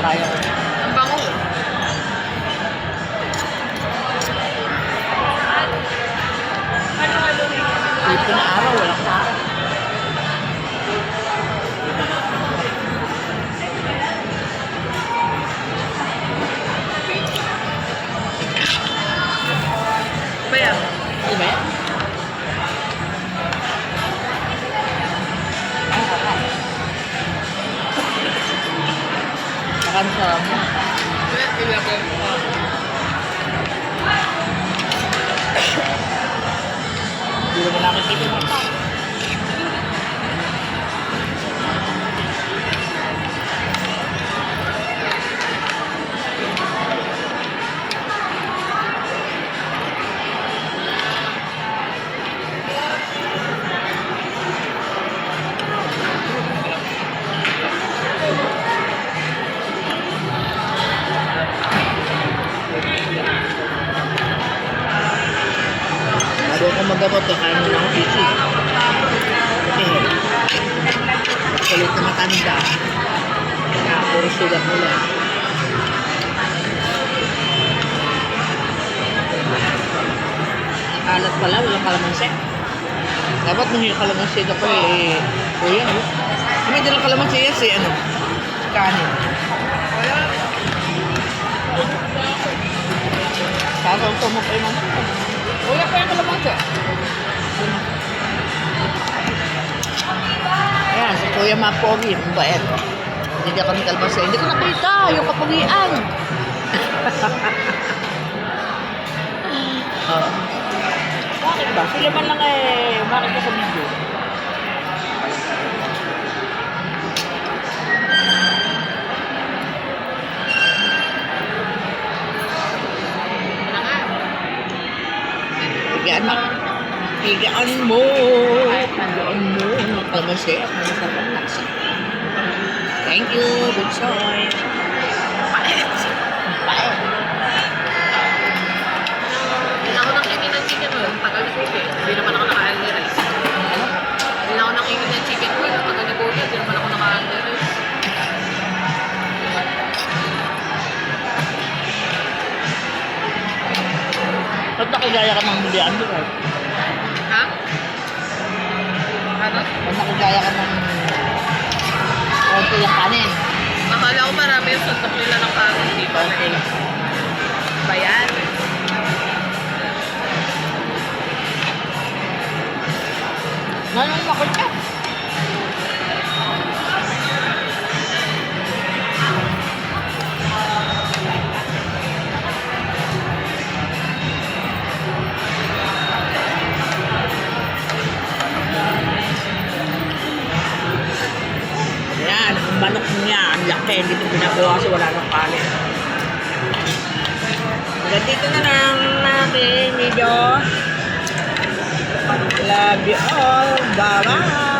Kaya ko. Ang bango. Dito na araw, wala ka araw. Ba yan? Ano ba yan? Makan sarap mo. Pila ko. Hindi naman namin dito mga tao. Bago ako magamot, kaya mo na ako sisi. Kasi, kulit na matanda. Kaya puro sugat mo lang. Alat pala, walang kalamansi. Dapat nung yung kalamansi ito pa eh, kuya, no? May dalang kalamansi yan si, ano, kanin. Sarang tumok ay man. Wala pa yung kalamansi. Ayan, si Kuya Mapogi, mabait. Hindi kami kalbasa. Hindi ko nakita yung kapugian. Oo. Bakit ba? Sila man lang eh, bakit ka sa video? Higaan mo. Higaan mo. Higaan mo. Kalbasa. Masarap ang nasa. Thank you, Butsoy. Pait. Pait. Hindi ako nakikin ng chicken roll. Tagal ni Kuya. Hindi naman ako nakain ni rice. Hindi ako nakikin ng chicken roll. Tagal ni Kuya. Hindi naman ako nakain ni rice. Ba't nakagaya ka ng mulian doon? Ha? Ano? Ba't nakagaya ka ng konti yung kanin? Akala ko marami yung suntok nila ng kanin. Di ba? Konti lang. Ba yan? Ngayon ako siya. Ayan, ang manok niya, ang laki, hindi ko pinagawa kasi wala nang kanin. Hanggang dito na lang natin video. Love you all. Bye-bye.